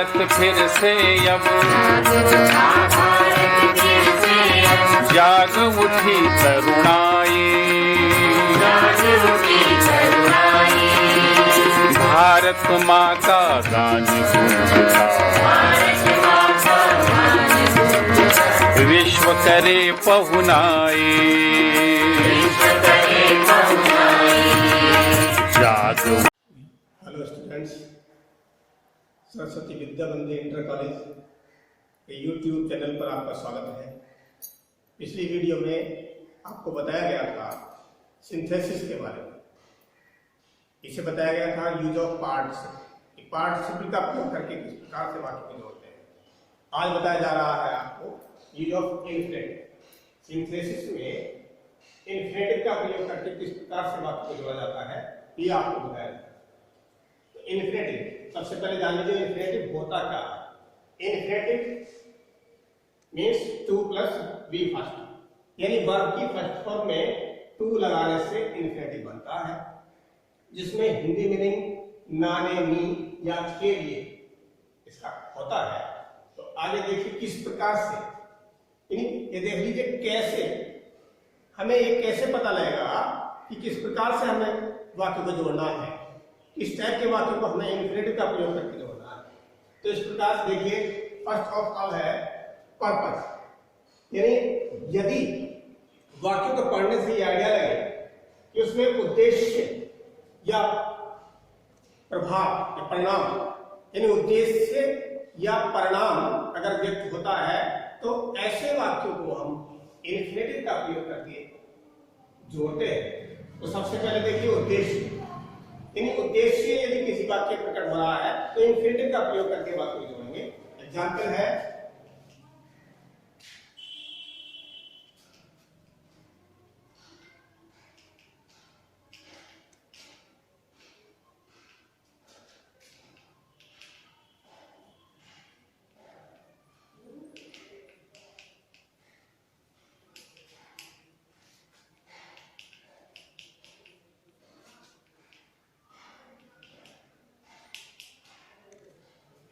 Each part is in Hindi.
भारत फिर से अब जाग उठी तरुणाई। भारत माँ का गान गूंजता विश्व करे पहुनाई। जाग। हेलो स्टूडेंट्स, सरस्वती विद्या मंदिर इंटर कॉलेज के यूट्यूब चैनल पर आपका स्वागत है। पिछली वीडियो में आपको बताया गया था सिंथेसिस के बारे में। इसे बताया गया था यूज ऑफ पार्टिसिपल, पार्टिसिपल का प्रयोग करके किस प्रकार से वाक्य को जोड़ते हैं। आज बताया जा रहा है आपको यूज ऑफ इन्फिनेटिव। सिंथेसिस में इन्फिनेटिव का प्रयोग करके किस प्रकार से वाक्य को जोड़ा जाता है, ये आपको बताया जाता है। तो इन्फिनेटिव, सबसे पहले जान लीजिए इन्फिनेटिव होता क्या है। Infinitive means to plus V first, यानी वर्ब की फर्स्ट फॉर्म में टू लगाने से इन्फिनेटिव बनता है, जिसमें हिंदी मीनिंग नाने नी या के लिए इसका होता है। तो आगे देखिए किस प्रकार से, ये देख लीजिए कैसे, हमें ये कैसे पता लगेगा कि किस प्रकार से हमें वाक्य को जोड़ना है, किस टाइप के वाक्य को हमें इन्फिनेटिव का प्रयोग करके जोड़ना है। तो इस प्रकार से देखिए, फर्स्ट ऑफ ऑल है पर्पस, यानी यदि वाक्य को पढ़ने से ये आइडिया लगे कि उसमें उद्देश्य या प्रभाव या परिणाम, यानी उद्देश्य या परिणाम अगर व्यक्त होता है, तो ऐसे वाक्यों को हम इन्फिनेटिव का प्रयोग करके जोड़ते हैं। तो सबसे पहले देखिए उद्देश्य, यानी उद्देश्य यदि किसी वाक्य प्रकट हो रहा है तो इन्फिनेटिव का प्रयोग करके वाक्य को जोड़ेंगे। एग्जाम्पल है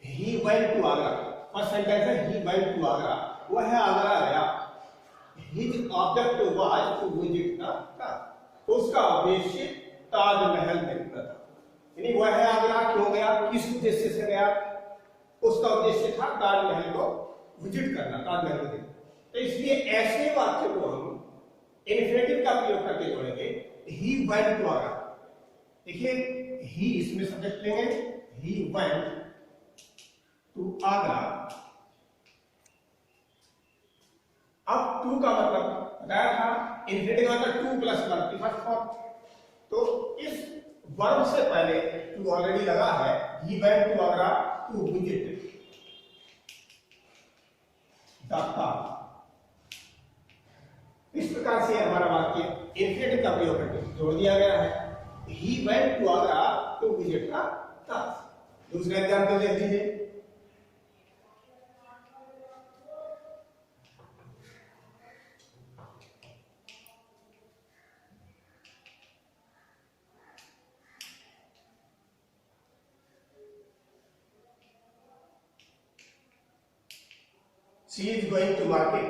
he went to Agra। First sentence है he went to Agra, वह है आगरा गया। his object was to visit the Taj, उसका उद्देश्य ताजमहल देखना था। यानी वह है आगरा क्यों गया, किस उद्देश्य से गया, उसका उद्देश्य था ताजमहल को विजिट करना, ताजमहल को देखना। तो इसलिए ऐसे वाक्य को हम इन्फिनेटिव का प्रयोग करके जोड़ेंगे। he went to Agra, देखिए he इसमें सब्जेक्ट लेंगे, he went टू आगरा। अब टू का मतलब बताया था, इन्फिनेटिव मतलब टू प्लस वर्ब की फर्स्ट फॉर्म। तो इस वर्ब से पहले टू ऑलरेडी लगा है, he went to Agra to visit the Taj. इस प्रकार से हमारा वाक्य इन्फिनेटिव का प्रयोग करके जोड़ दिया गया है। He went to Agra to visit the Taj. दूसरा एग्जाम्पल देख लीजिए, she is going to market।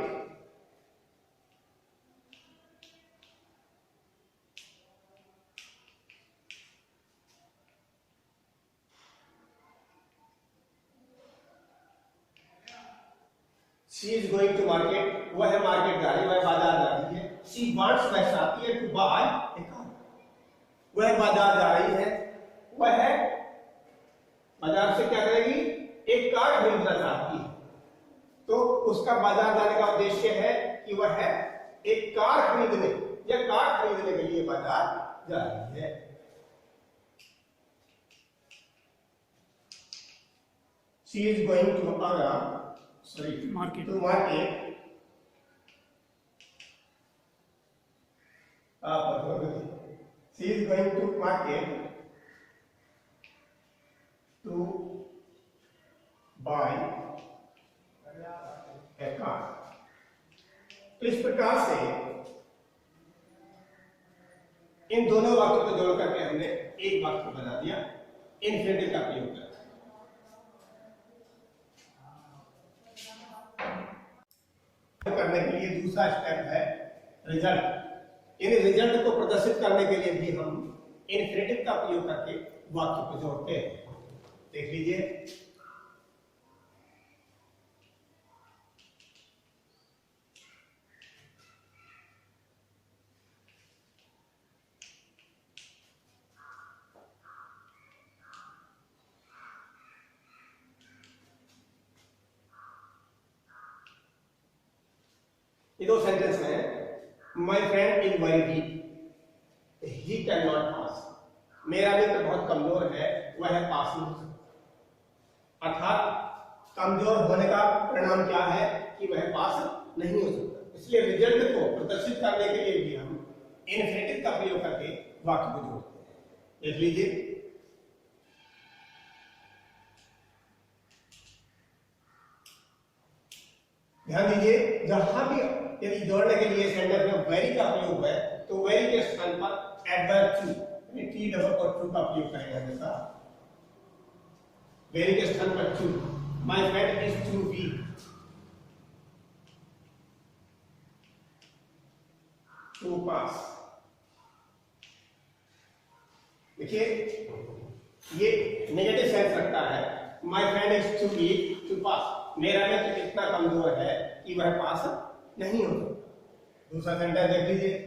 she is going to market, वह है मार्केट जा रही है, वह बाजार जा रही है। she wants, वह चाहती है, to buy a car, वह बाजार जा रही है, वह है बाजार से क्या करेगी, एक कार खरीदना चाहती है। तो उसका बाजार जाने का उद्देश्य है कि वह है एक कार खरीदने या कार खरीदने के लिए बाजार जा रही है। She is going to market। to market। She is going to market to buy a car। तो इस प्रकार से इन दोनों वाक्यों को जोड़ करके हमने एक वाक्य बना दिया इन्फिनेटिव का प्रयोग करके। करने के लिए दूसरा स्टेप है रिजल्ट। इन रिजल्ट को प्रदर्शित करने के लिए भी हम इन्फिनेटिव का प्रयोग करके वाक्य को जोड़ते हैं। देख लीजिए, ये दो सेंटेंस हैं। My friend is very weak, he can not pass. मेरा मित्र बहुत कमजोर है, वह पास नहीं हो सकता। अर्थात कमजोर होने का परिणाम क्या है कि वह पास नहीं हो सकता। इसलिए रिजल्ट को प्रदर्शित करने के लिए भी हम इन्फिनेटिव का प्रयोग करके वाक्य को जोड़ते हैं। देख लीजिए, ध्यान दीजिए, जहां भी यदि जोड़ने के लिए सेंटेंस में वेरी का प्रयोग है तो वेरी के स्थान पर एडवर्ब टू, टी डबल और टू का प्रयोग करेंगे हमेशा। वेरी के स्थान पर too. My friend is too weak to pass. देखिए, ये नेगेटिव सेंस रखता है। My friend is too weak to pass. मेरा मित्र इतना कमजोर है कि वह पास नहीं हो सकता। दूसरा सेंटेंस देख लीजिए,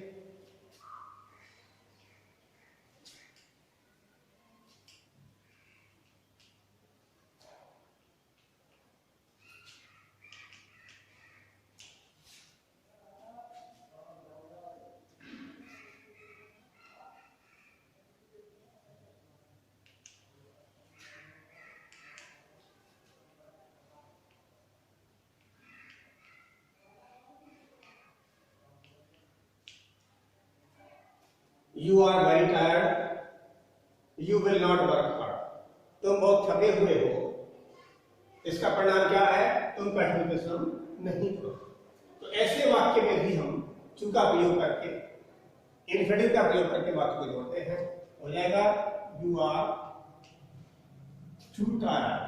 you are very tired, you will not work hard. तुम बहुत थके हुए हो, इसका परिणाम क्या है? तुम कठिन परिश्रम नहीं करो। तो ऐसे वाक्य में भी हम टू का प्रयोग करके, इन्फिनेटिव का प्रयोग करके वाक्य को जोड़ते हैं। हो जाएगा you are too tired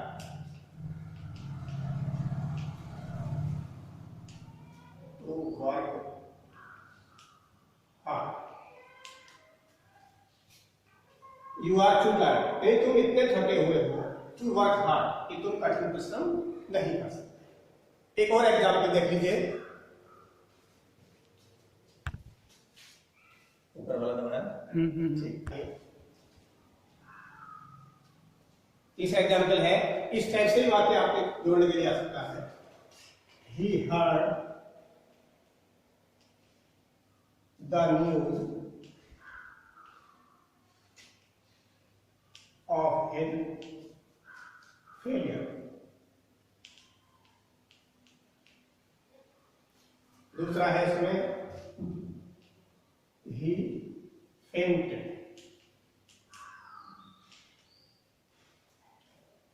to work hard. You are too tired, नहीं तुम इतने थके हुए हो, टू वर्क हार्ड, कि तुम कठिन परिश्रम नहीं कर सकते। एक और एग्जाम्पल देख लीजिए, ऊपर वाला दबाया। तीसरा एग्जाम्पल है, इस टाइप से वाक्य आपके जोड़ने के लिए आ सकता है। He heard the news of his failure। दूसरा है इसमें he fainted।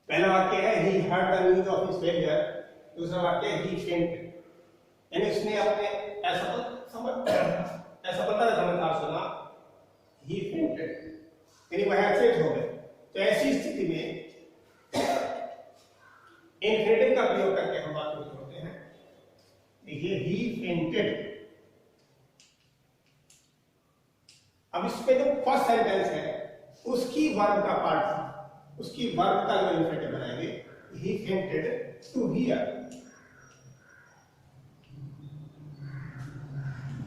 पहला वाक्य है he heard the news of his failure, दूसरा वाक्य है he fainted। यानी उसने अपने असफलता समाचार सुना, he fainted, यानी वह अपसेट हो गए। तो ऐसी स्थिति में इन्फिनेटिव का प्रयोग करके हम वाक्य को जोड़ते हैं। देखिए, ही फेंटेड। अब इसमें जो फर्स्ट सेंटेंस है उसकी वर्ब का पार्ट था, उसकी वर्ब का जो इन्फिनेटिव बनाएंगे, he fainted to hear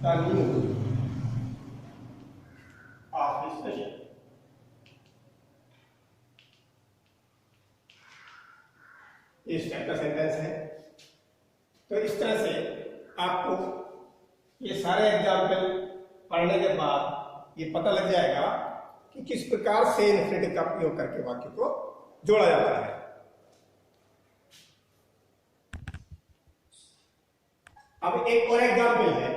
the news of his failure. इस टाइप का सेंटेंस है। तो इस तरह से आपको ये सारे एग्जाम्पल पढ़ने के बाद ये पता लग जाएगा कि किस प्रकार से इन्फिनेटिव का प्रयोग करके वाक्य को जोड़ा जाता है। अब एक और एग्जाम्पल है,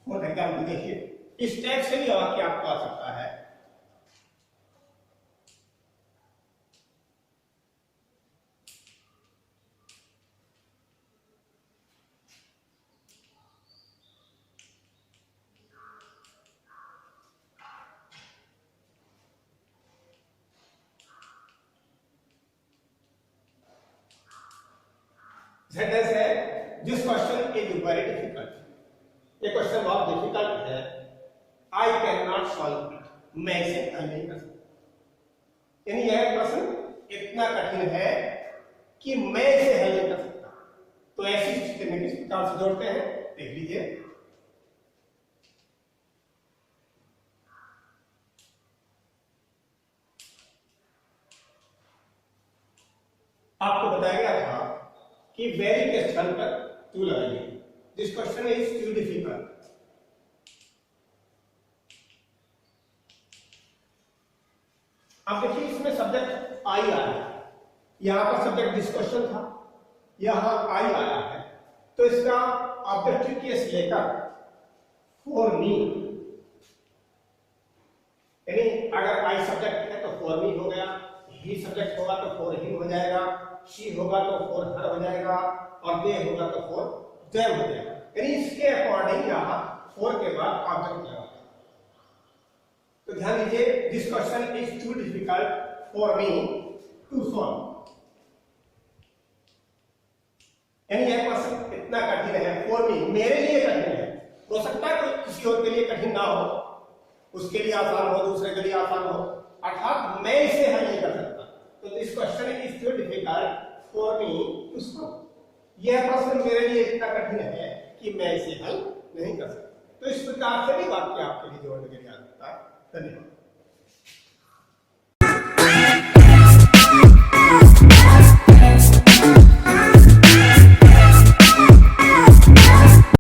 फोर्थ एग्जाम्पल देखिए। इस टाइप से भी वाक्य आपको आ सकता है। सेंटेंस है, this question is very difficult, ये क्वेश्चन बहुत डिफिकल्ट है, I can not solve it, मैं इसे हल नहीं कर सकता। यानी यह प्रश्न इतना कठिन है कि मैं इसे हल नहीं कर सकता। तो ऐसी स्थिति में किस प्रकार से जोड़ते हैं देख लीजिए। आपको बताया गया था कि वेरी के स्थान पर टू लगाइए। This question is too difficult. अब देखिए इसमें सब्जेक्ट आई आया है, यहां पर सब्जेक्ट दिस क्वेश्चन था, यहां आई आया है, तो इसका ऑब्जेक्टिव केस लेकर फॉर मी, यानी अगर आई सब्जेक्ट है तो फॉर मी हो गया, ही सब्जेक्ट होगा तो फॉर हिम हो जाएगा, शी होगा तो फॉर हर हो जाएगा, और दे होगा तो फॉर देम हो जाएगा। यानी इसके अकॉर्डिंग यहां फॉर के बाद ऑब्जेक्ट लगा। तो ध्यान दीजिए, this question is too difficult for me to solve. यानी यह क्वेश्चन इतना कठिन है फॉर मी, मेरे लिए कठिन है। हो सकता है कोई किसी और के लिए कठिन ना हो, उसके लिए आसान हो, दूसरे के लिए आसान हो, अर्थात मैं इसे हल नहीं कर सकता। तो this question is too difficult for me to solve. यह प्रश्न मेरे लिए इतना कठिन है कि मैं इसे हल नहीं कर सकता। तो इस प्रकार से भी वाक्य आपके लिए जोड़ने के लिए आ सकता है। धन्यवाद।